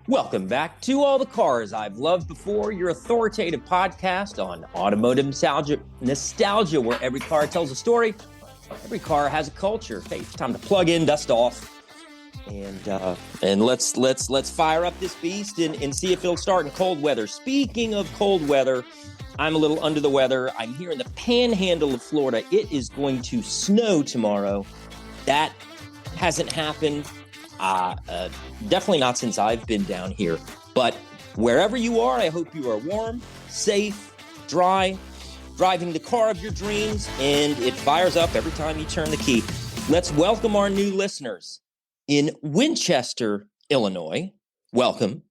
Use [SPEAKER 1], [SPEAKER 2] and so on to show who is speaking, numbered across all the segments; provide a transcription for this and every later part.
[SPEAKER 1] Welcome back to All the Cars I've Loved Before, your authoritative podcast on automotive nostalgia, where every car tells a story, every car has a culture. Hey, it's time to plug in, dust off, and let's fire up this beast and see if it'll start in cold weather. Speaking of cold weather, I'm a little under the weather. I'm here in the panhandle of Florida. It is going to snow tomorrow. That hasn't happened. Definitely not since I've been down here. But wherever you are, I hope you are warm, safe, dry, driving the car of your dreams, and it fires up every time you turn the key. Let's welcome our new listeners. In Winchester, Illinois, welcome.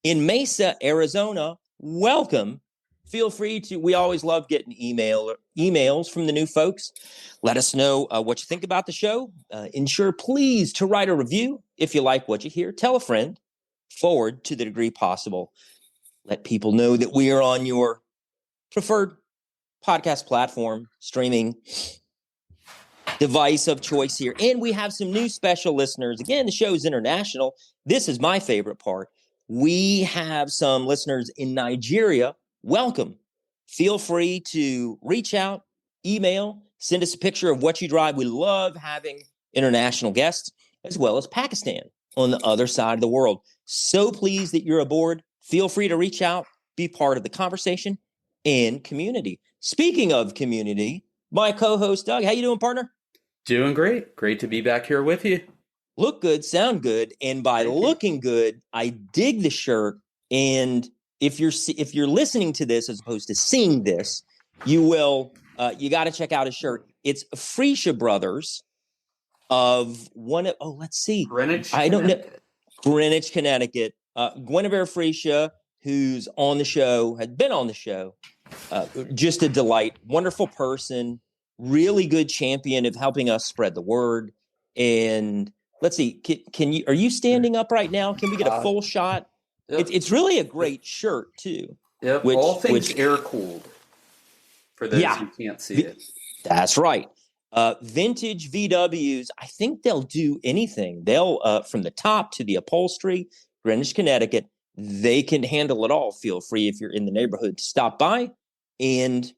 [SPEAKER 1] In Mesa, Arizona, welcome. Feel free to, we always love getting emails from the new folks. Let us know what you think about the show. Ensure, please, to write a review if you like what you hear. Tell a friend. Forward to the degree possible. Let people know that we are on your preferred podcast platform, streaming device of choice here. And we have some new special listeners. Again, the show is international. This is my favorite part. We have some listeners in Nigeria. Welcome. Feel free to reach out, email, send us a picture of what you drive. We love having international guests, as well as Pakistan on the other side of the world. So pleased that you're aboard. Feel free to reach out, be part of the conversation and community. Speaking of community, my co-host, Doug, how you doing, partner?
[SPEAKER 2] Doing great. Great to be back here with you.
[SPEAKER 1] Look good, sound good. And by looking good, I dig the shirt. And if you're listening to this as opposed to seeing this, you will, you got to check out his shirt. It's Freesia Brothers of one of, let's see.
[SPEAKER 2] Greenwich,
[SPEAKER 1] I don't know. Greenwich, Connecticut. Guinevere Freesia, who's on the show, had been on the show. Just a delight. Wonderful person. Really good champion of helping us spread the word. And let's see, are you standing up right now? Can we get a full shot? Yep. It's really a great shirt too.
[SPEAKER 2] Yep. All things air cooled. For those who can't see it.
[SPEAKER 1] That's right. Vintage VWs. I think they'll do anything. They'll from the top to the upholstery. Greenwich, Connecticut. They can handle it all. Feel free if you're in the neighborhood to stop by. And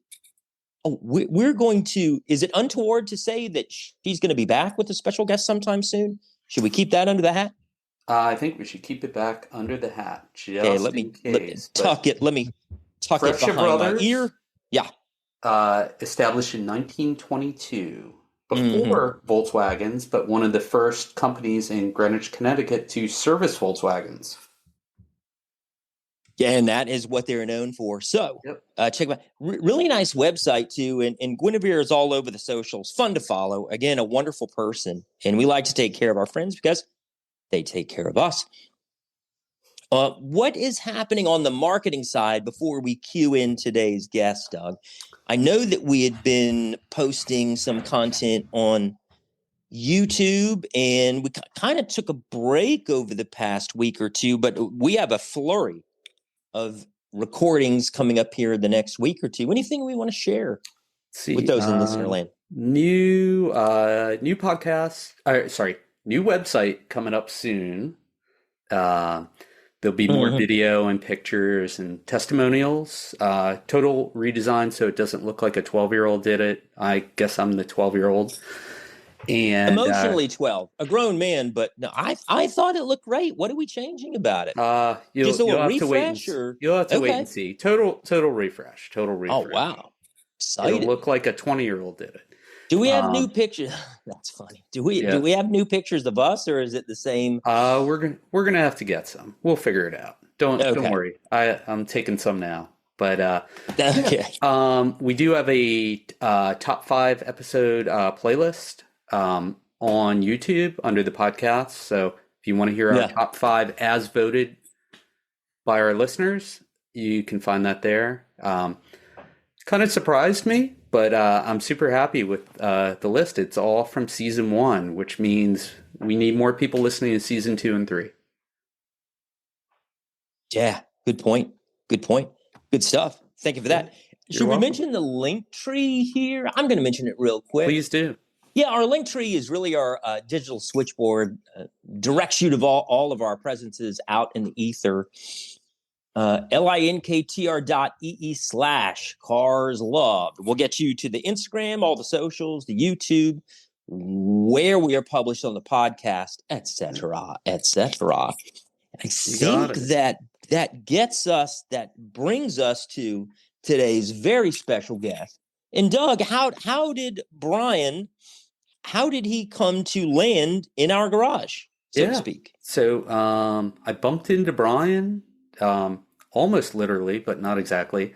[SPEAKER 1] we're going to. Is it untoward to say that she's going to be back with a special guest sometime soon? Should we keep that under the hat?
[SPEAKER 2] I think we should keep it back under the hat.
[SPEAKER 1] Okay, let me tuck it behind my ear. Yeah.
[SPEAKER 2] Established in 1922, before Volkswagens, but one of the first companies in Greenwich, Connecticut to service Volkswagens.
[SPEAKER 1] Yeah, and that is what they're known for. So check them out. Really nice website too. And Guinevere is all over the socials. Fun to follow. Again, a wonderful person. And we like to take care of our friends because they take care of us. What is happening on the marketing side before we cue in today's guest, Doug? I know that we had been posting some content on YouTube, and we kind of took a break over the past week or two, but we have a flurry of recordings coming up here the next week or two. Anything we want to share with those in listener land?
[SPEAKER 2] New podcast. New website coming up soon. There'll be more video and pictures and testimonials. Total redesign so it doesn't look like a 12-year-old did it. I guess I'm the 12-year-old. And
[SPEAKER 1] emotionally 12, a grown man, but no, I thought it looked great. What are we changing about it?
[SPEAKER 2] You'll have to wait and see. Total refresh.
[SPEAKER 1] Oh wow, excited!
[SPEAKER 2] It'll look like a 20-year-old did it.
[SPEAKER 1] Do we have new pictures? That's funny. Do we have new pictures of us, or is it the same?
[SPEAKER 2] We're gonna have to get some. We'll figure it out. Don't worry. I'm taking some now. But we do have a top 5 episode playlist on YouTube under the podcast. So if you want to hear our top 5 as voted by our listeners, you can find that there. Kind of surprised me, but I'm super happy with the list. It's all from season 1, which means we need more people listening to season 2 and 3.
[SPEAKER 1] Yeah, good point. Good stuff. Thank you for that. Should we mention the link tree here? I'm going to mention it real quick.
[SPEAKER 2] Please do.
[SPEAKER 1] Yeah, our link tree is really our digital switchboard. directs you to all of our presences out in the ether. linktr.ee/cars loved. We'll get you to the Instagram, all the socials, the YouTube, where we are published on the podcast, etc., etc. I think that brings us to today's very special guest. And Doug, how did he come to land in our garage, so to speak?
[SPEAKER 2] So I bumped into Brian, almost literally, but not exactly.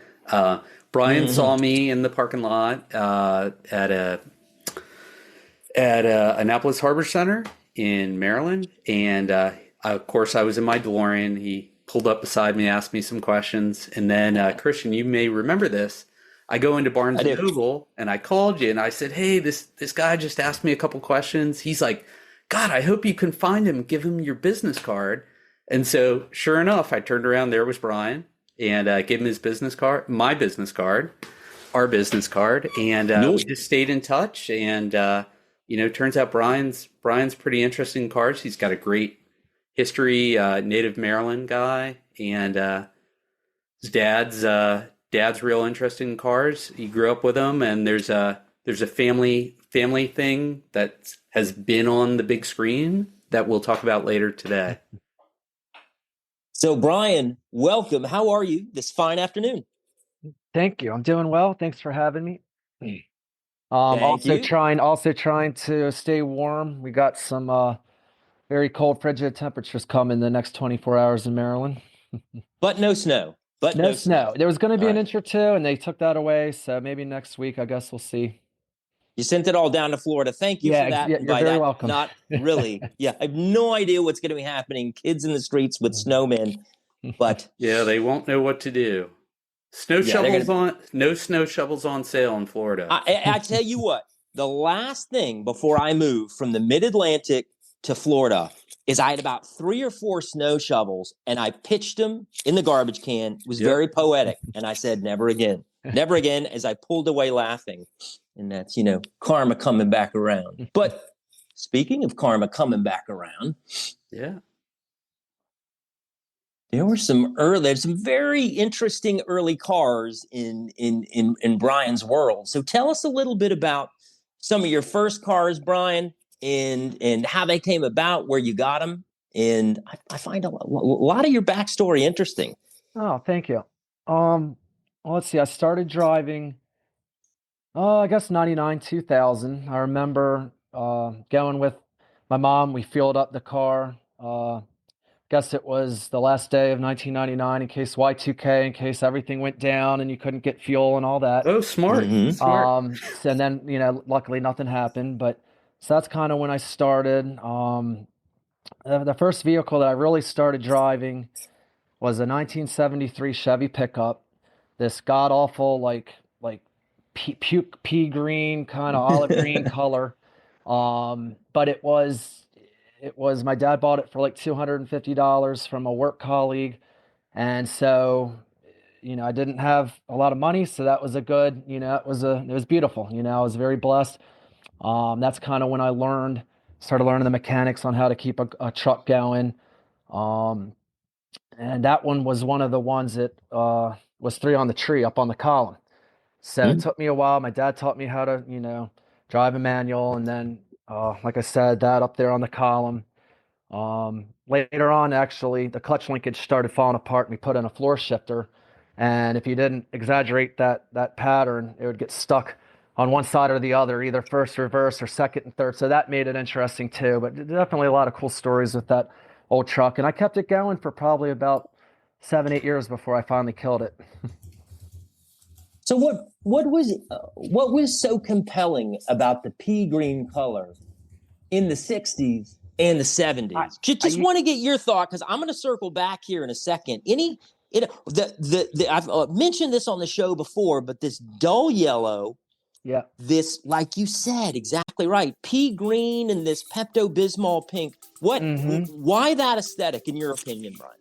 [SPEAKER 2] Brian saw me in the parking lot at Annapolis Harbor Center in Maryland, and of course I was in my DeLorean. He pulled up beside me, asked me some questions, and then Christian, you may remember this. I go into Barnes and Noble and I called you and I said, "Hey, this guy just asked me a couple questions." He's like, "God, I hope you can find him. Give him your business card." And so, sure enough, I turned around. There was Brian, and gave him his business card, my business card, our business card, and we just stayed in touch. And turns out Brian's pretty interesting in cars. He's got a great history, native Maryland guy, and his dad's real interested in cars. He grew up with them, and there's a family thing that has been on the big screen that we'll talk about later today.
[SPEAKER 1] So Brian, welcome. How are you this fine afternoon?
[SPEAKER 3] Thank you. I'm doing well. Thanks for having me. Also trying to stay warm. We got some very cold frigid temperatures coming the next 24 hours in Maryland.
[SPEAKER 1] But no snow. No snow.
[SPEAKER 3] There was going to be an inch or two, and they took that away. So maybe next week, I guess we'll see.
[SPEAKER 1] You sent it all down to Florida. Thank you for that.
[SPEAKER 3] Yeah, you're very welcome.
[SPEAKER 1] Not really. Yeah, I have no idea what's going to be happening. Kids in the streets with snowmen, but
[SPEAKER 2] yeah, they won't know what to do. No snow shovels on sale in Florida.
[SPEAKER 1] I tell you what, the last thing before I moved from the Mid-Atlantic to Florida is I had about 3 or 4 snow shovels, and I pitched them in the garbage can. It was very poetic, and I said, "Never again, never again," as I pulled away laughing. And that's, karma coming back around. But speaking of karma coming back around, there's some very interesting early cars in Brian's world. So tell us a little bit about some of your first cars, Brian, and how they came about, where you got them. And I find a lot of your backstory interesting.
[SPEAKER 3] Oh, thank you. Let's see. I started driving, I guess 99, 2000. I remember going with my mom. We fueled up the car. Guess it was the last day of 1999 in case Y2K, in case everything went down and you couldn't get fuel and all that.
[SPEAKER 2] Oh, smart. Smart.
[SPEAKER 3] And then, luckily nothing happened. But so that's kind of when I started. The first vehicle that I really started driving was a 1973 Chevy Pickup. This god-awful, like pea green, kind of olive green color. But it was my dad bought it for like $250 from a work colleague. And so, I didn't have a lot of money. So that was a good, it was beautiful. I was very blessed. That's kind of when I started learning the mechanics on how to keep a truck going. And that one was one of the ones that was 3 on the tree up on the column. So it took me a while. My dad taught me how to, drive a manual. And then, like I said, that up there on the column. Later on, actually, the clutch linkage started falling apart, and we put in a floor shifter. And if you didn't exaggerate that pattern, it would get stuck on one side or the other, either first reverse or second and third. So that made it interesting too. But definitely a lot of cool stories with that old truck. And I kept it going for probably about 7-8 years before I finally killed it.
[SPEAKER 1] So what was so compelling about the pea green color in the 60s and the 70s? Just want to get your thought, because I'm going to circle back here in a second. I've mentioned this on the show before, but this dull yellow, this, like you said, exactly right, pea green and this Pepto-Bismol pink. Why that aesthetic, in your opinion, Brian?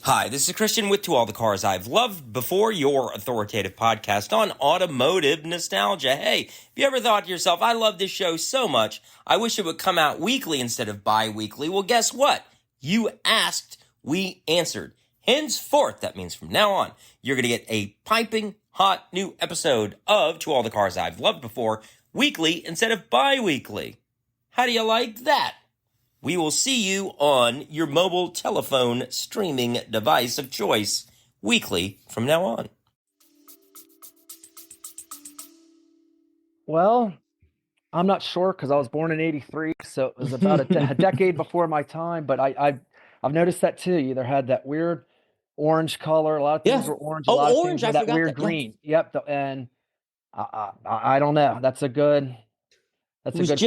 [SPEAKER 1] Hi, this is Christian with To All the Cars I've Loved Before, your authoritative podcast on automotive nostalgia. Hey, have you ever thought to yourself, I love this show so much, I wish it would come out weekly instead of bi-weekly? Well, guess what? You asked, we answered. Henceforth, that means from now on, you're going to get a piping hot new episode of To All the Cars I've Loved Before, weekly instead of bi-weekly. How do you like that? We will see you on your mobile telephone streaming device of choice weekly from now on.
[SPEAKER 3] Well, I'm not sure because I was born in '83, so it was about a decade before my time. But I've noticed that too. You either had that weird orange color. A lot of things were orange. A lot of
[SPEAKER 1] orange,
[SPEAKER 3] things were that weird green. Yep. And I don't know. That's a good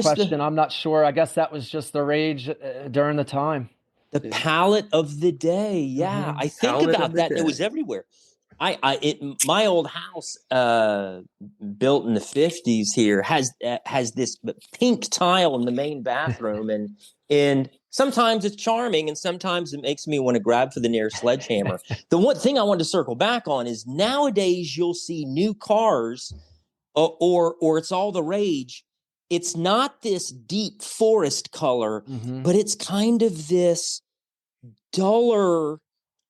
[SPEAKER 3] question. I'm not sure. I guess that was just the rage during the time.
[SPEAKER 1] The palette of the day. Yeah, I think about that. It was everywhere. My old house, built in the 50s here, has this pink tile in the main bathroom, and sometimes it's charming, and sometimes it makes me want to grab for the nearest sledgehammer. The one thing I wanted to circle back on is nowadays you'll see new cars, or it's all the rage. It's not this deep forest color, but it's kind of this duller,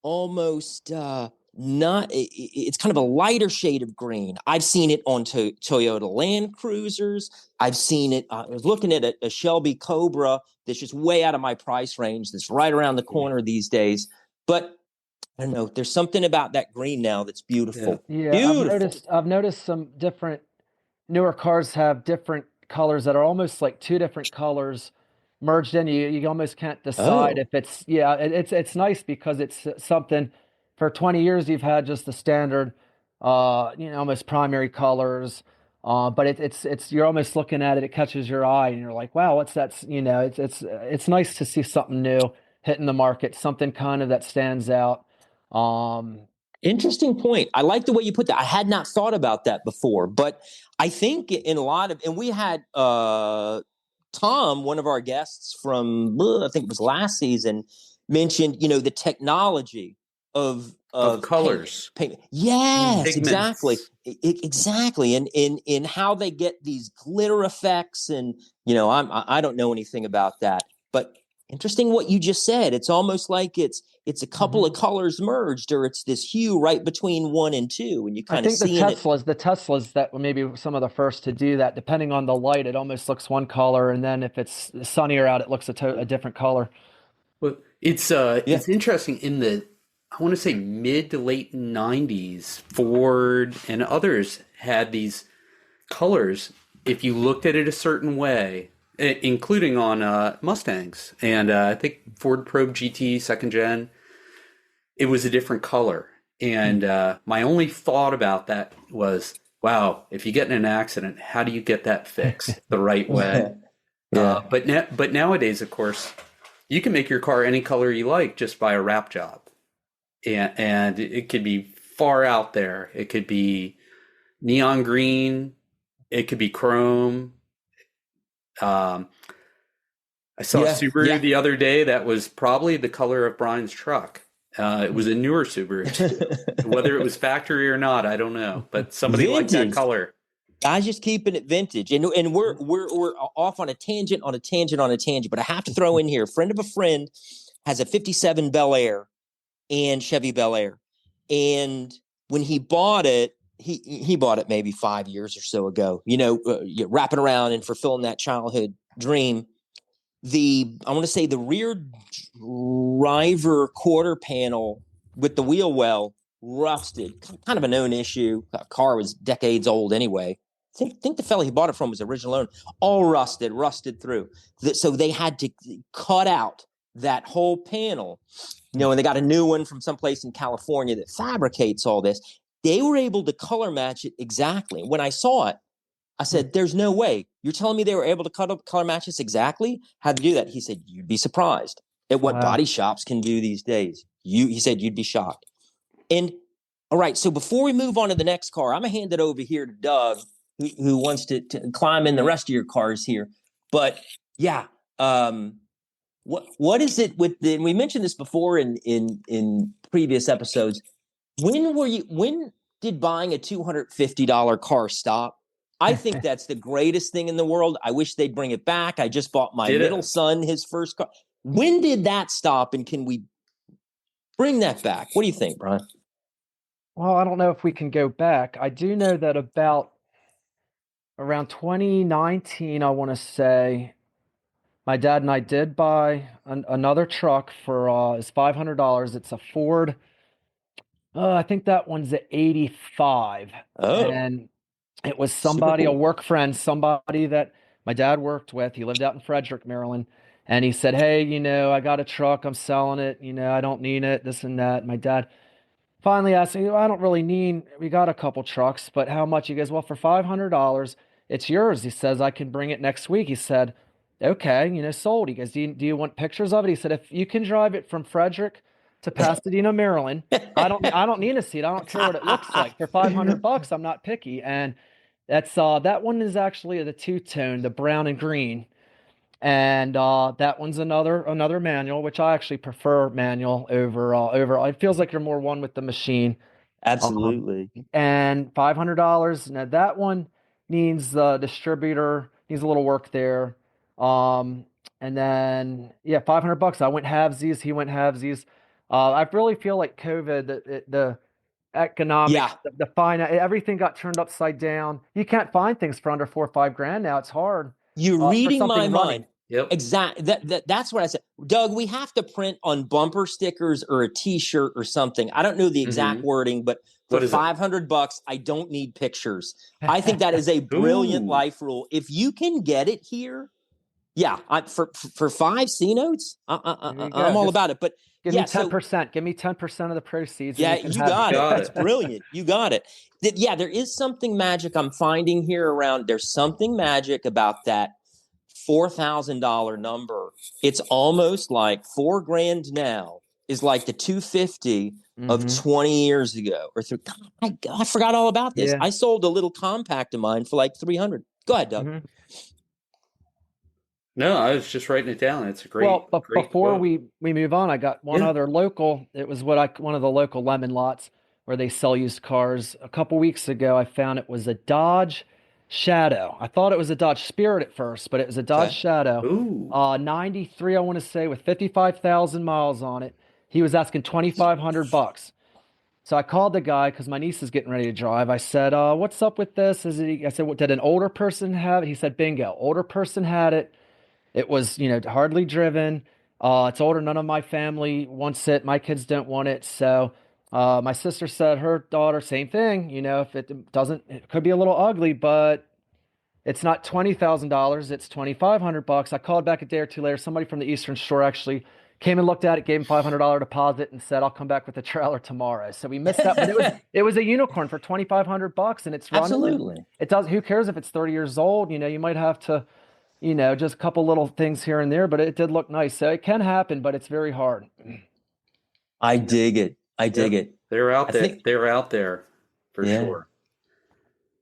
[SPEAKER 1] almost it's kind of a lighter shade of green. I've seen it on Toyota Land Cruisers. I've seen it. I was looking at a Shelby Cobra that's just way out of my price range. That's right around the corner these days. But I don't know. There's something about that green now that's beautiful.
[SPEAKER 3] Yeah,
[SPEAKER 1] beautiful.
[SPEAKER 3] I've noticed some different newer cars have different colors that are almost like two different colors merged in. You almost can't decide if it's it's nice because it's something. For 20 years you've had just the standard almost primary colors, but it's you're almost looking at it, it catches your eye and you're like, wow, what's that? It's nice to see something new hitting the market, something kind of that stands out.
[SPEAKER 1] Interesting point. I like the way you put that. I had not thought about that before, but I think in a lot of, and we had Tom, one of our guests from, I think it was last season, mentioned, the technology of
[SPEAKER 2] colors.
[SPEAKER 1] paint. Yes,
[SPEAKER 2] Pigments.
[SPEAKER 1] Exactly. Exactly. And in how they get these glitter effects. And, I don't know anything about that, but interesting what you just said. It's almost like it's a couple of colors merged, or it's this hue right between 1 and 2, and you kind of see
[SPEAKER 3] the Teslas that were maybe some of the first to do that. Depending on the light, it almost looks one color, and then if it's sunnier out, it looks a different color.
[SPEAKER 2] Well, it's interesting in the, I want to say mid to late 90s, Ford and others had these colors. If you looked at it a certain way, including on Mustangs, and I think Ford Probe GT 2nd Gen, it was a different color. And my only thought about that was, wow, if you get in an accident, how do you get that fixed the right way? But nowadays, of course, you can make your car any color you like just by a wrap job. And it could be far out there. It could be neon green. It could be chrome. I saw a Subaru the other day that was probably the color of Brian's truck. It was a newer Subaru. Whether it was factory or not, I don't know. But somebody liked that color.
[SPEAKER 1] Guys just keeping it vintage. And we're off on a tangent, but I have to throw in here, a friend of a friend has a 57 Bel Air and Chevy Bel Air. And when he bought it, he bought it maybe 5 years or so ago, wrapping around and fulfilling that childhood dream. I want to say the rear driver quarter panel with the wheel well rusted, kind of a known issue. The car was decades old anyway. I think the fella he bought it from was the original owner, all rusted through. So they had to cut out that whole panel, and they got a new one from someplace in California that fabricates all this. They were able to color match it exactly. When I saw it, I said, there's no way. You're telling me they were able to color match this exactly? How'd they do that? He said, you'd be surprised at what body shops can do these days. He said, you'd be shocked. And all right, so before we move on to the next car, I'm going to hand it over here to Doug, who wants to climb in the rest of your cars here. But yeah, what is it with the? And we mentioned this before in previous episodes. When did buying a $250 car stop? I think that's the greatest thing in the world. I wish they'd bring it back. I just bought my middle son his first car. When did that stop, and can we bring that back? What do you think, Brian?
[SPEAKER 3] Well, I don't know if we can go back. I do know that about around 2019, I want to say, my dad and I did buy another truck for it's $500. It's a Ford. I think that one's at 85.
[SPEAKER 1] Oh,
[SPEAKER 3] And it was
[SPEAKER 1] super
[SPEAKER 3] somebody, a
[SPEAKER 1] cool.
[SPEAKER 3] work friend, somebody that my dad worked with. He lived out in Frederick, Maryland. And he said, "Hey, I got a truck. I'm selling it. I don't need it, this and that." My dad finally asked me, "I don't really need, we got a couple trucks, but how much?" He goes, "Well, for $500, it's yours." He says, "I can bring it next week." He said, "Okay, sold." He goes, "Do you want pictures of it?" He said, "If you can drive it from Frederick to Pasadena, Maryland, I don't need to see it. I don't care what it looks like. For $500, I'm not picky." And that one is actually the two-tone, the brown and green. And that one's another manual, which I actually prefer manual over. It feels like you're more one with the machine.
[SPEAKER 1] Absolutely.
[SPEAKER 3] And $500. Now that one needs the distributor, needs a little work there. And then yeah, $500. I went halvesies. He went halvesies. I really feel like COVID, the economics,
[SPEAKER 1] Yeah.
[SPEAKER 3] the finance, everything got turned upside down. You can't find things for under 4 or 5 grand now. It's hard
[SPEAKER 1] You're
[SPEAKER 3] for
[SPEAKER 1] reading my
[SPEAKER 3] something
[SPEAKER 1] mind.
[SPEAKER 3] running.
[SPEAKER 2] Yep.
[SPEAKER 1] Exactly. That's what I said. Doug, we have to print on bumper stickers or a T-shirt or something. I don't know the exact wording, but for $500, I don't need pictures. I think that is a brilliant life rule. If you can get it here, yeah, for 5 C notes, I'm all about it. But
[SPEAKER 3] Give me 10%. Give me 10% of the proceeds.
[SPEAKER 1] Yeah,
[SPEAKER 3] And you
[SPEAKER 1] you
[SPEAKER 3] can
[SPEAKER 1] got
[SPEAKER 3] have
[SPEAKER 1] it. That's brilliant. You got it. Yeah, there is something magic I'm finding here around. There's something magic about that $4,000 number. It's almost like $4,000 now is like the 250 of 20 years ago. I forgot all about this.
[SPEAKER 3] Yeah.
[SPEAKER 1] I sold a little compact of mine for like 300. Go ahead, Doug.
[SPEAKER 2] No, I was just writing it down. It's a great,
[SPEAKER 3] Well, but
[SPEAKER 2] great
[SPEAKER 3] before
[SPEAKER 2] quote.
[SPEAKER 3] we move on, I got one other local. It was one of the local lemon lots where they sell used cars. A couple weeks ago, I found it was a Dodge Shadow. I thought it was a Dodge Spirit at first, but it was a Dodge Shadow.
[SPEAKER 2] Ooh.
[SPEAKER 3] 93, I want to say, with 55,000 miles on it. He was asking $2,500. So I called the guy because my niece is getting ready to drive. I said, "What's up with this?" I said, "What, did an older person have it?" He said, "Bingo, older person had it. It was, hardly driven. It's older. None of my family wants it. My kids don't want it." So my sister said her daughter, same thing. If it doesn't, it could be a little ugly, but it's not $20,000. It's $2,500. I called back a day or two later. Somebody from the Eastern Shore actually came and looked at it, gave him $500 deposit, and said, "I'll come back with a trailer tomorrow." So we missed that, but it was a unicorn for $2,500, and it's running.
[SPEAKER 1] Absolutely.
[SPEAKER 3] It does. Who cares if it's 30 years old? You might have to, just a couple little things here and there, but it did look nice. So it can happen, but it's very hard.
[SPEAKER 1] I dig it. I dig it.
[SPEAKER 2] They're out there. They're out there for sure.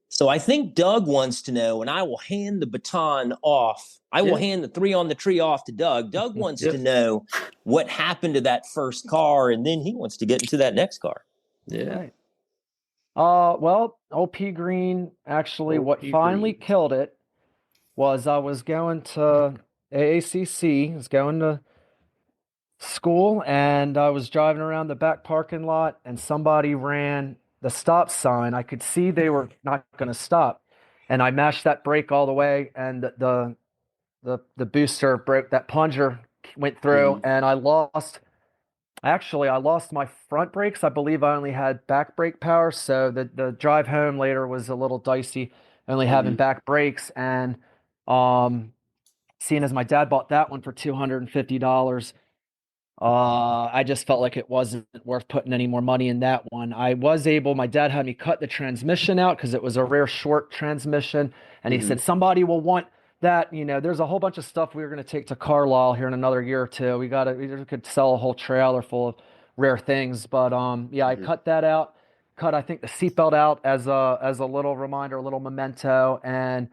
[SPEAKER 1] So I think Doug wants to know, and I will hand the baton off. I will hand the 3 on the tree off to Doug. Doug wants to know what happened to that first car, and then he wants to get into that next car.
[SPEAKER 3] Yeah. Well, old P Green, actually, what finally killed it was I was going to AACC, was going to school, and I was driving around the back parking lot, and somebody ran the stop sign. I could see they were not going to stop, and I mashed that brake all the way, and the booster broke. That plunger went through, and I lost my front brakes. I believe I only had back brake power, so the drive home later was a little dicey, only having back brakes. And seeing as my dad bought that one for $250, I just felt like it wasn't worth putting any more money in that one. My dad had me cut the transmission out because it was a rare short transmission. And he said, "Somebody will want that." There's a whole bunch of stuff we were going to take to Carlisle here in another year or two. We could sell a whole trailer full of rare things. But I cut that out. Cut, I think, the seatbelt out as a little reminder, a little memento. And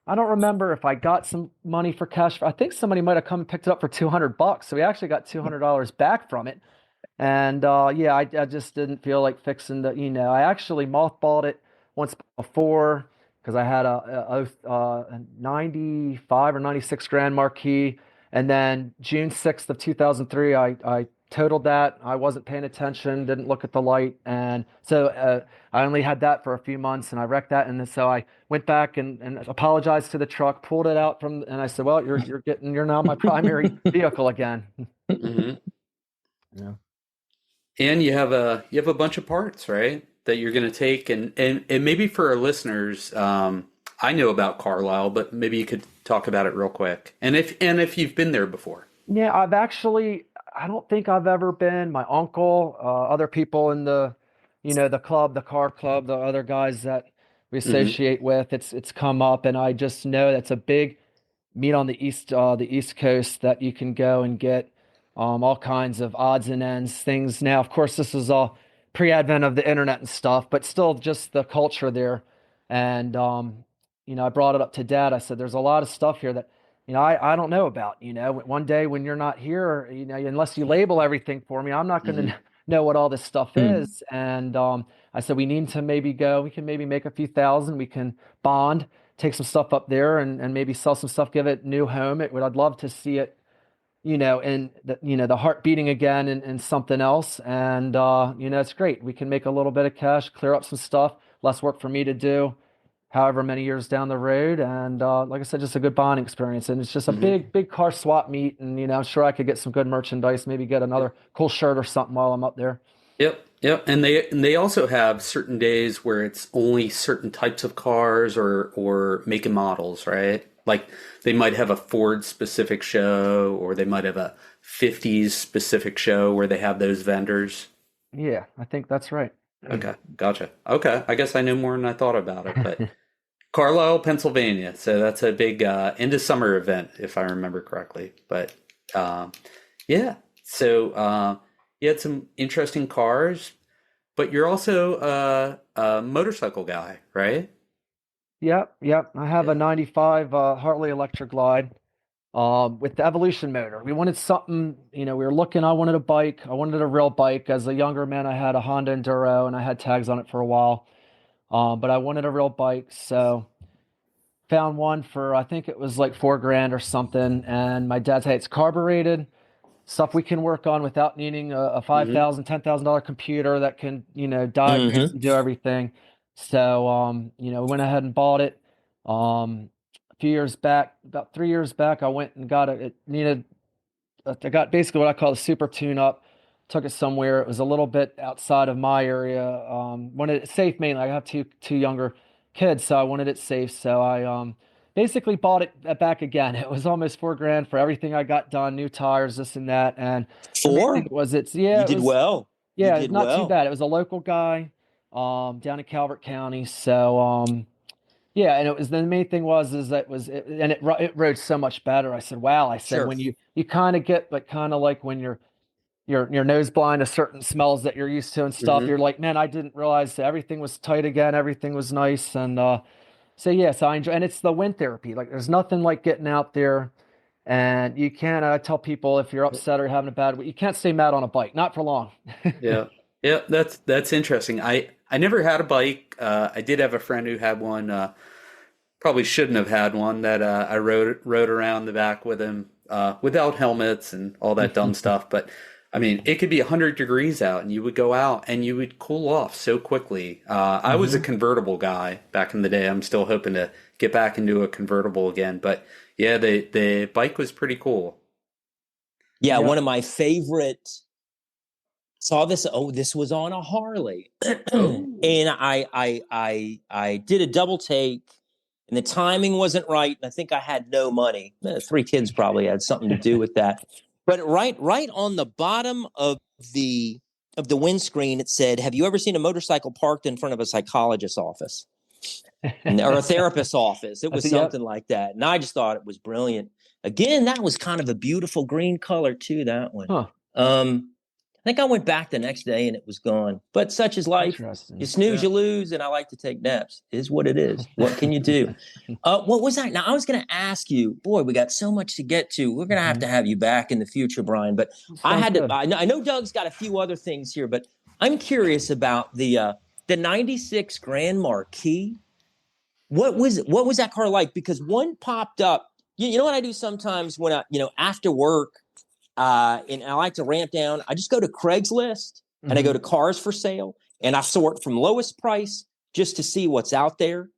[SPEAKER 3] I don't remember if I got some money for cash. I think somebody might have come and picked it up for $200. So we actually got $200 back from it. And yeah, I just didn't feel like fixing I actually mothballed it once before because I had a 95 or 96 Grand Marquis. And then June 6th of 2003, I totaled that. I wasn't paying attention, didn't look at the light. And so I only had that for a few months and I wrecked that. And so I went back and apologized to the truck, pulled it out and I said, well, you're now my primary vehicle again.
[SPEAKER 2] Mm-hmm.
[SPEAKER 3] Yeah.
[SPEAKER 2] And you have a bunch of parts, right? That you're going to take and maybe for our listeners, I know about Carlisle, but maybe you could talk about it real quick. And if you've been there before.
[SPEAKER 3] Yeah, I don't think I've ever been. My uncle, other people in the club, the car club, the other guys that we associate with, it's come up, and I just know that's a big meet on the East Coast that you can go and get all kinds of odds and ends things. Now, of course, this is all pre-advent of the internet and stuff, but still just the culture there. And I brought it up to Dad. I said, "There's a lot of stuff here that." I don't know about, one day when you're not here, unless you label everything for me, I'm not going to know what all this stuff is. And I said, we need to maybe we can maybe make a few thousand. We can bond, take some stuff up there and maybe sell some stuff, give it new home. I'd love to see it, and the heart beating again and something else. And, it's great. We can make a little bit of cash, clear up some stuff, less work for me to do. However many years down the road, and like I said, just a good bonding experience, and it's just a big car swap meet, and I'm sure I could get some good merchandise, maybe get another cool shirt or something while I'm up there.
[SPEAKER 2] Yep, and they also have certain days where it's only certain types of cars or make and models, right? Like they might have a Ford specific show, or they might have a 50s specific show where they have those vendors.
[SPEAKER 3] Yeah, I think that's right.
[SPEAKER 2] Okay, gotcha. Okay, I guess I know more than I thought about it, but Carlisle, Pennsylvania. So that's a big end of summer event, if I remember correctly. But yeah, so you had some interesting cars, but you're also a motorcycle guy, right?
[SPEAKER 3] Yep. I have a 95 Harley Electra Glide with the Evolution motor. We wanted something, I wanted a bike. I wanted a real bike. As a younger man, I had a Honda Enduro and I had tags on it for a while. But I wanted a real bike. So found one for, I think it was like $4,000 or something. And my dad said, it's carbureted, stuff we can work on without needing a $5,000, $10,000 computer that can, diagnose and do everything. So, we went ahead and bought it. A few years back, about 3 years back, I went and I got basically what I call a super tune-up. Took it somewhere. It was a little bit outside of my area. Wanted it safe mainly. I have two younger kids, so I wanted it safe. So I basically bought it back again. It was almost $4,000 for everything I got done, new tires, this and that. And
[SPEAKER 1] Four?
[SPEAKER 3] You
[SPEAKER 1] did well.
[SPEAKER 3] Yeah, not too bad. It was a local guy down in Calvert County. So yeah, and the main thing it rode so much better. I said, wow. I said,
[SPEAKER 1] Sure.
[SPEAKER 3] when you kind of get, but kind of like when you're nose blind to certain smells that you're used to and stuff, you're like, man, I didn't realize that everything was tight again. Everything was nice. And so yes, I enjoy, and it's the wind therapy. Like there's nothing like getting out there, and you can't, I tell people, if you're upset or having a bad week, you can't stay mad on a bike, not for long.
[SPEAKER 2] Yeah. That's interesting. I never had a bike. I did have a friend who had one. Probably shouldn't have had one that I rode around the back with him without helmets and all that dumb stuff. But I mean, it could be 100 degrees out and you would go out and you would cool off so quickly. I was a convertible guy back in the day. I'm still hoping to get back into a convertible again. But yeah, the bike was pretty cool.
[SPEAKER 1] Yeah, one of my favorite. Saw this. Oh, this was on a Harley, and I did a double take, and the timing wasn't right. And I think I had no money. 3 kids probably had something to do with that. But right on the bottom of the windscreen, it said, "Have you ever seen a motorcycle parked in front of a psychologist's office or a therapist's office?" It was something like that, and I just thought it was brilliant. Again, that was kind of a beautiful green color too. That one.
[SPEAKER 3] Huh.
[SPEAKER 1] think I went back the next day and it was gone. But such is life.
[SPEAKER 3] Interesting.
[SPEAKER 1] You snooze, you lose, and I like to take naps. It is what it is. What can you do? What was that? Now, I was going to ask you, boy, we got so much to get to. We're going to have you back in the future, Brian. But I know Doug's got a few other things here, but I'm curious about the 96 Grand Marquis. What was that car like? Because one popped up. You know what I do sometimes when after work, and I like to ramp down. I just go to Craigslist and I go to cars for sale and I sort from lowest price just to see what's out there.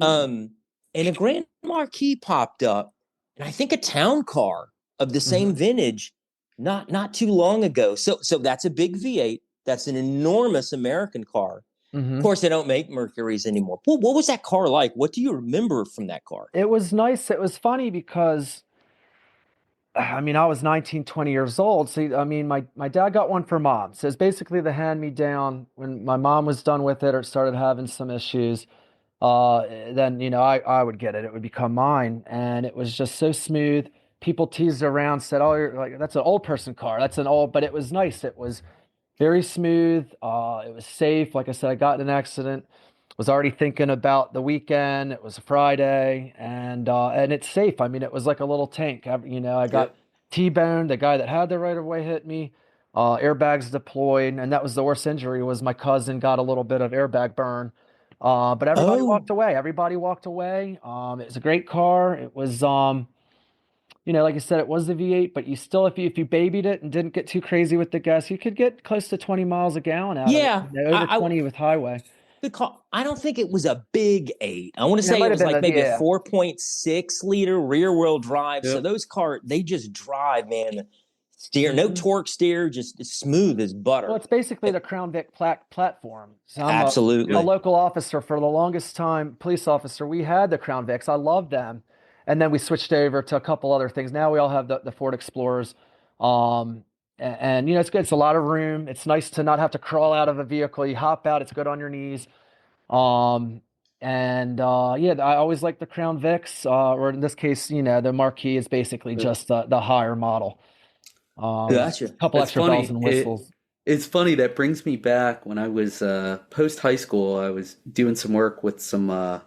[SPEAKER 1] And a Grand Marquis popped up, and I think a town car of the same vintage, not too long ago. So that's a big V8. That's an enormous American car. Of course, they don't make Mercuries anymore. What was that car like? What do you remember from that car?
[SPEAKER 3] It was nice. It was funny because, I mean, I was 19, 20 years old. So, I mean, my dad got one for mom. So it's basically the hand-me-down. When my mom was done with it or started having some issues, then, I would get it. It would become mine. And it was just so smooth. People teased around, said, oh, you're like, that's an old person car. But it was nice. It was very smooth. It was safe. Like I said, I got in an accident. Was already thinking about the weekend. It was a Friday, and it's safe. I mean, it was like a little tank. I got T-boned. The guy that had the right of way hit me. Airbags deployed, and that was the worst injury. Was my cousin got a little bit of airbag burn, but everybody walked away. Everybody walked away. It was a great car. It was like you said, it was the V8, but you still, if you babied it and didn't get too crazy with the gas, you could get close to 20 miles a gallon out of it. Over 20 with highway.
[SPEAKER 1] I don't think it was a big 8. I want to say it was like maybe a 4.6 liter rear wheel drive. Yep. So those cars, they just drive, man. Steer, no torque steer, just smooth as butter.
[SPEAKER 3] Well, it's basically the Crown Vic platform. So I'm
[SPEAKER 1] Absolutely.
[SPEAKER 3] A local officer for the longest time, police officer. We had the Crown Vics. I loved them. And then we switched over to a couple other things. Now we all have the Ford Explorers. And it's good. It's a lot of room. It's nice to not have to crawl out of a vehicle. You hop out. It's good on your knees. I always like the Crown Vics, or in this case, the Marquis is basically just the higher model.
[SPEAKER 1] Gotcha.
[SPEAKER 3] A couple extra bells and whistles.
[SPEAKER 2] It's funny. That brings me back when I was post high school. I was doing some work with some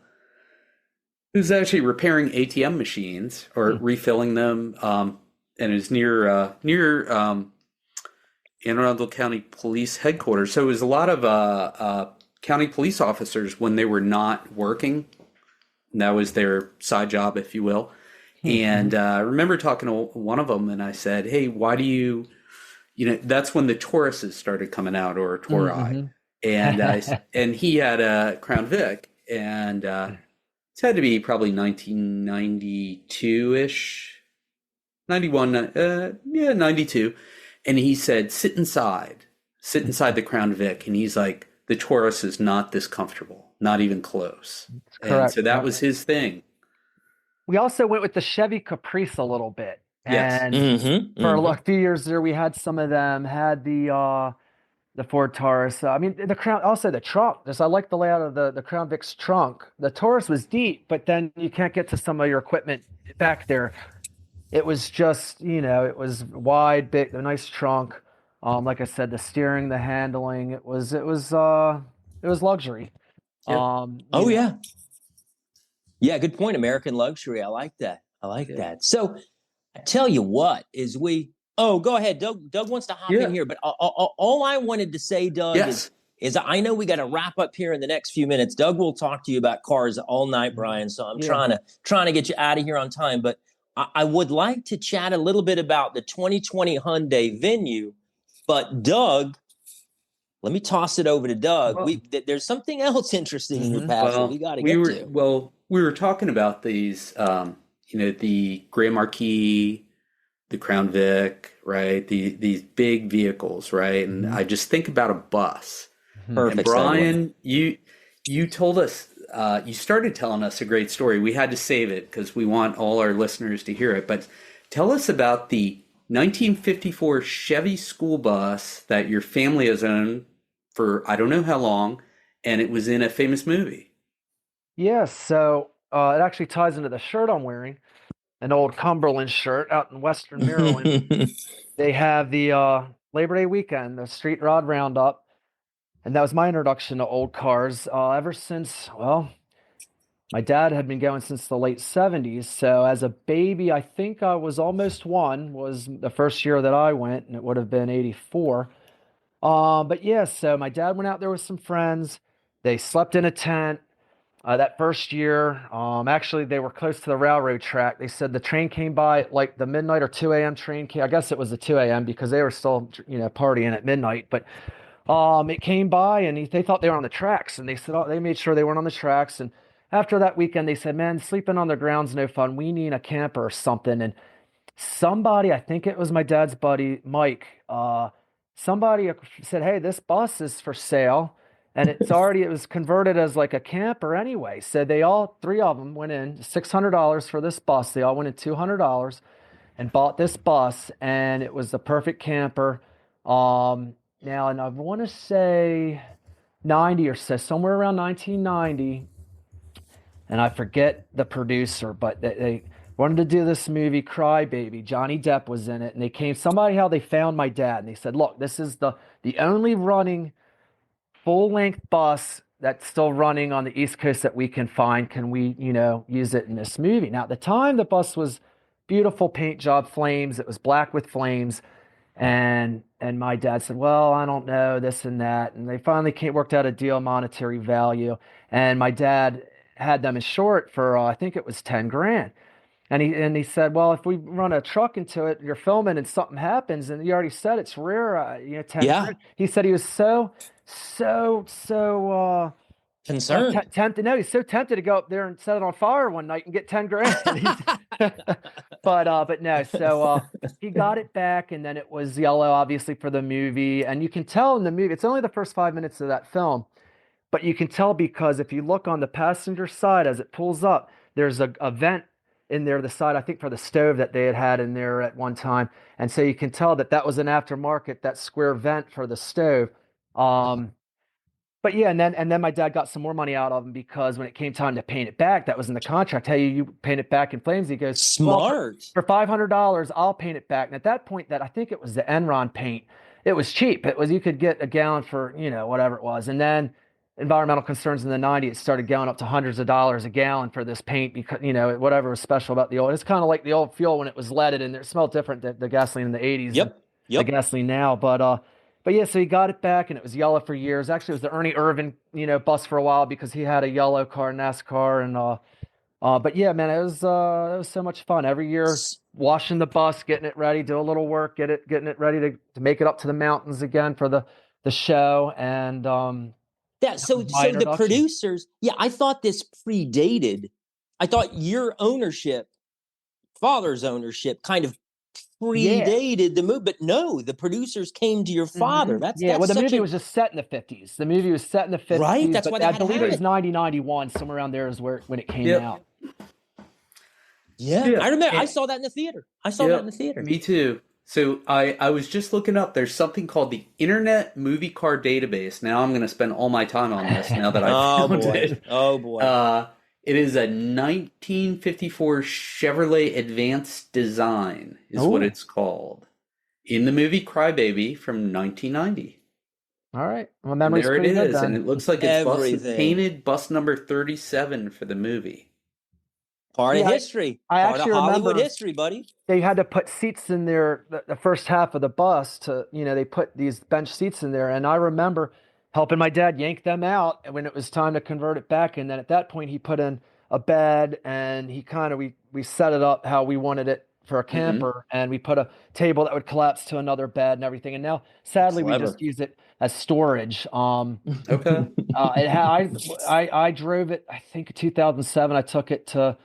[SPEAKER 2] who's actually repairing ATM machines or refilling them, and it was near Anne Arundel County Police Headquarters. So it was a lot of county police officers when they were not working. And that was their side job, if you will. And I remember talking to one of them, and I said, "Hey, why do you that's when the Tauruses started coming out, or Tauri, and he had a Crown Vic, and it had to be probably 1992-ish, 91, 92, and he said, sit inside the Crown Vic, and he's like, the Taurus is not this comfortable, not even close." And so that was his thing.
[SPEAKER 3] We also went with the Chevy Caprice a little bit.
[SPEAKER 2] Yes.
[SPEAKER 3] And for a few years there, we had some of them, had the Ford Taurus. I mean, the Crown, also the trunk. I like the layout of the Crown Vic's trunk. The Taurus was deep, but then you can't get to some of your equipment back there. It was just, it was wide, big, a nice trunk. Like I said, the steering, the handling, it was luxury.
[SPEAKER 1] Yep. Yeah, good point. American luxury. I like that. That. So I tell you what, go ahead. Doug wants to hop in here, but all I wanted to say, Doug, is I know we got to wrap up here in the next few minutes. Doug will talk to you about cars all night, Brian. So I'm trying to get you out of here on time, but I would like to chat a little bit about the 2020 Hyundai Venue. But Doug, let me toss it over to Doug. There's something else interesting in your past that we got to get to.
[SPEAKER 2] Well, we were talking about these, the Grand Marquis, the Crown Vic, right? These big vehicles, right? And I just think about a bus.
[SPEAKER 1] Perfect.
[SPEAKER 2] And Brian, you told us, you started telling us a great story. We had to save it because we want all our listeners to hear it. But tell us about the 1954 Chevy School Bus that your family has owned for I don't know how long, and it was in a famous movie.
[SPEAKER 3] Yes, so it actually ties into the shirt I'm wearing, an old Cumberland shirt out in Western Maryland. They have the Labor Day weekend, the Street Rod Roundup. And that was my introduction to old cars. Ever since, well, my dad had been going since the late 70s. So as a baby, I think I was almost one, was the first year that I went, and it would have been 84. But yeah, so my dad went out there with some friends. They slept in a tent. That first year, actually, they were close to the railroad track. They said the train came by at like the midnight or 2 a.m. train came. I guess it was the 2 a.m. because they were still, partying at midnight. But it came by and they thought they were on the tracks, and they said, oh, they made sure they weren't on the tracks. And after that weekend, they said, man, sleeping on the ground's no fun. We need a camper or something. And somebody, I think it was my dad's buddy, Mike, somebody said, hey, this bus is for sale. And it was converted as like a camper anyway. So they all, three of them went in, $600 for this bus. They all went in $200 and bought this bus, and it was the perfect camper. Now, and I want to say 90 or so, somewhere around 1990. And I forget the producer, but they wanted to do this movie, Cry Baby. Johnny Depp was in it. And they came, somehow they found my dad, and they said, look, this is the only running full-length bus that's still running on the East Coast that we can find. Can we, use it in this movie? Now, at the time, the bus was beautiful paint job, flames. It was black with flames. And my dad said, well, I don't know, this and that. And they finally worked out a deal, monetary value. And my dad had them insured for, I think it was 10 grand. And he said, well, if we run a truck into it, you're filming and something happens, and you already said it's rare, 10 grand. He said he was so
[SPEAKER 1] concerned.
[SPEAKER 3] Tempted. No, he's so tempted to go up there and set it on fire one night and get 10 grand. But no, so he got it back, and then it was yellow, obviously, for the movie. And you can tell in the movie, it's only the first 5 minutes of that film, but you can tell because if you look on the passenger side as it pulls up, there's a vent in there, the side, I think, for the stove that they had in there at one time. And so you can tell that was an aftermarket, that square vent for the stove. But yeah, and then my dad got some more money out of him because when it came time to paint it back, that was in the contract. Hey, you paint it back in flames. He goes,
[SPEAKER 1] smart.
[SPEAKER 3] Well, for $500, I'll paint it back. And at that point, I think it was the Enron paint. It was cheap. You could get a gallon for, whatever it was. And then environmental concerns in the 90s, it started going up to hundreds of dollars a gallon for this paint because, whatever was special about the old. It's kind of like the old fuel when it was leaded, and it smelled different than the gasoline in the 80s.
[SPEAKER 1] Yep.
[SPEAKER 3] The gasoline now. But yeah, so he got it back, and it was yellow for years. Actually, it was the Ernie Irvin, bus for a while because he had a yellow car, NASCAR, and but yeah, man, it was so much fun. Every year, washing the bus, getting it ready, do a little work, getting it ready to make it up to the mountains again for the show, and
[SPEAKER 1] yeah. So the producers, yeah, I thought this predated. I thought your ownership, father's ownership, kind of predated the movie, but no, the producers came to your father.
[SPEAKER 3] That's well, the movie was just set in the 50s. The movie was set in the 50s,
[SPEAKER 1] right? That's why I believe
[SPEAKER 3] it was 91, somewhere around there is when it came out.
[SPEAKER 1] Yeah, I remember. I saw that in the theater.
[SPEAKER 2] Me too. So I was just looking up. There's something called the Internet Movie Car Database. Now I'm going to spend all my time on this. Now that I found it.
[SPEAKER 1] Oh boy.
[SPEAKER 2] It is a 1954 Chevrolet Advanced Design is what it's called. In the movie Cry Baby from 1990.
[SPEAKER 3] All right. Well, memory's
[SPEAKER 2] there it
[SPEAKER 3] is,
[SPEAKER 2] good, and it looks like it's painted bus number 37 for the movie.
[SPEAKER 1] Part of history.
[SPEAKER 3] Part of
[SPEAKER 1] Hollywood history, buddy.
[SPEAKER 3] They had to put seats in there, the first half of the bus to, they put these bench seats in there. And I remember helping my dad yank them out when it was time to convert it back. And then at that point, he put in a bed, and he we set it up how we wanted it for a camper. And we put a table that would collapse to another bed and everything. And now, sadly, we just use it as storage.
[SPEAKER 2] Okay.
[SPEAKER 3] I drove it, I think 2007, I took it to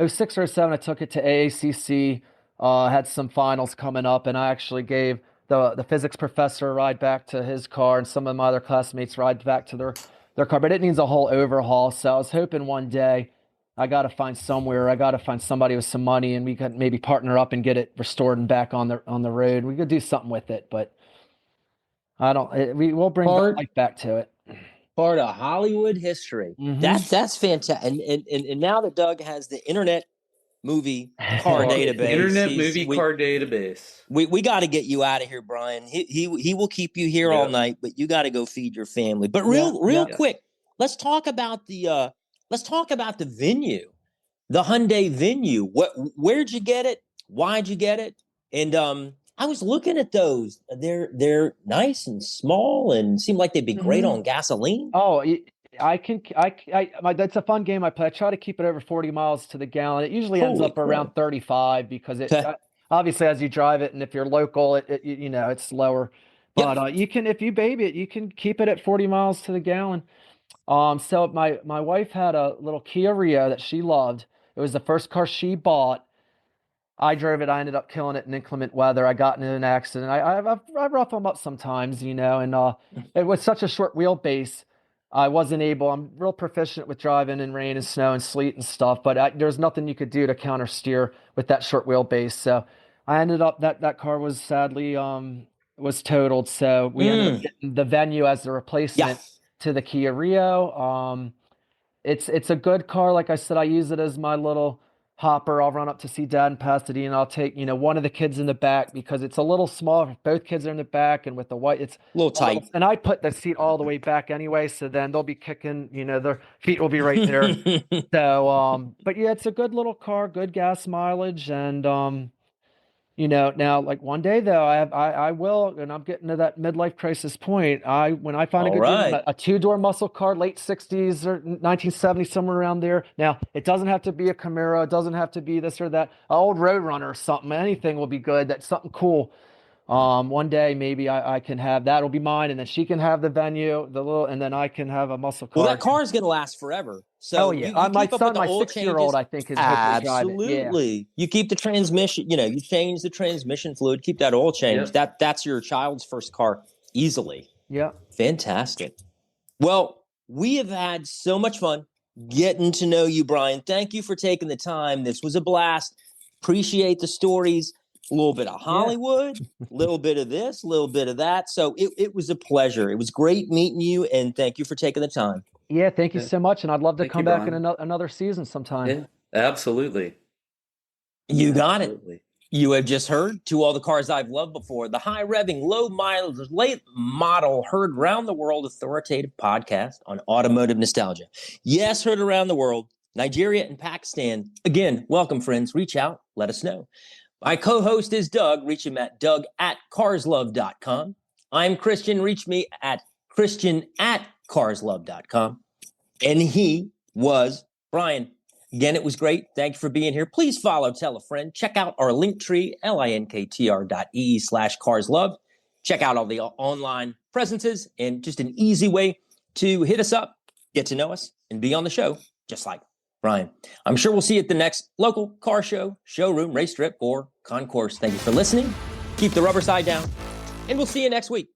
[SPEAKER 3] 06 or 07, I took it to AACC, had some finals coming up, and I actually gave the physics professor a ride back to his car, and some of my other classmates ride back to their car. But it needs a whole overhaul, so I was hoping one day I got to find somebody with some money, and we could maybe partner up and get it restored and back on the road. We could do something with it, but we'll bring life back to it.
[SPEAKER 1] Part of Hollywood history. That's fantastic. And now that Doug has the internet movie car database.
[SPEAKER 2] Internet movie car database.
[SPEAKER 1] We got to get you out of here, Brian. He will keep you here all night, but you got to go feed your family. But real quick, let's talk about the venue, the Hyundai venue. Where'd you get it? Why'd you get it? And I was looking at those. They're nice and small and seem like they'd be great on gasoline.
[SPEAKER 3] Oh, that's a fun game I play. I try to keep it over 40 miles to the gallon. It usually ends up around 35 because obviously as you drive it, and if you're local, it's slower. But you can, if you baby it, you can keep it at 40 miles to the gallon. So my wife had a little Kia Rio that she loved. It was the first car she bought. I drove it. I ended up killing it in inclement weather. I got into an accident. I rough them up sometimes, and it was such a short wheelbase. I wasn't able. I'm real proficient with driving in rain and snow and sleet and stuff, but there's nothing you could do to counter steer with that short wheelbase. So I ended up that car was sadly was totaled. So we ended up getting the venue as the replacement to the Kia Rio. It's a good car. Like I said, I use it as my little hopper. I'll run up to see dad in Pasadena. I'll take, one of the kids in the back because it's a little small. Both kids are in the back, and with the white, it's
[SPEAKER 1] a little tight.
[SPEAKER 3] And I put the seat all the way back anyway. So then they'll be kicking, their feet will be right there. So, but yeah, it's a good little car, good gas mileage. And, now like one day though, I will, and I'm getting to that midlife crisis point. When I find a good deal, a 2-door muscle car, late 60s or 1970s, somewhere around there. Now it doesn't have to be a Camaro. It doesn't have to be this or that. An old Roadrunner or something. Anything will be good. That's something cool. One day maybe I can have that'll be mine, and then she can have the venue, and then I can have a muscle car.
[SPEAKER 1] Well, that car is going to last forever. So
[SPEAKER 3] you my son, my 6-year-old, I think is
[SPEAKER 1] absolutely. You keep the transmission. You change the transmission fluid. Keep that oil change. That's your child's first car easily.
[SPEAKER 3] Yeah,
[SPEAKER 1] fantastic. Well, we have had so much fun getting to know you, Brian. Thank you for taking the time. This was a blast. Appreciate the stories. A little bit of Hollywood, a little bit of this, a little bit of that. So it was a pleasure. It was great meeting you, and thank you for taking the time.
[SPEAKER 3] Yeah, thank you so much, and I'd love to come back in another season sometime.
[SPEAKER 2] Yeah, absolutely.
[SPEAKER 1] You got it. You have just heard To All the Cars I've Loved Before, the high-revving, low-mileage, late model, heard around the world authoritative podcast on automotive nostalgia. Yes, heard around the world, Nigeria and Pakistan. Again, welcome, friends. Reach out. Let us know. My co-host is Doug. Reach him at doug@carslove.com. I'm Christian. Reach me at christian@carslove.com. And he was Brian. Again, it was great. Thank you for being here. Please follow, tell a friend. Check out our link tree, linktr.ee/carslove. Check out all the online presences and just an easy way to hit us up, get to know us, and be on the show, just like Brian. I'm sure we'll see you at the next local car show, showroom, race strip, or concourse. Thank you for listening. Keep the rubber side down, and we'll see you next week.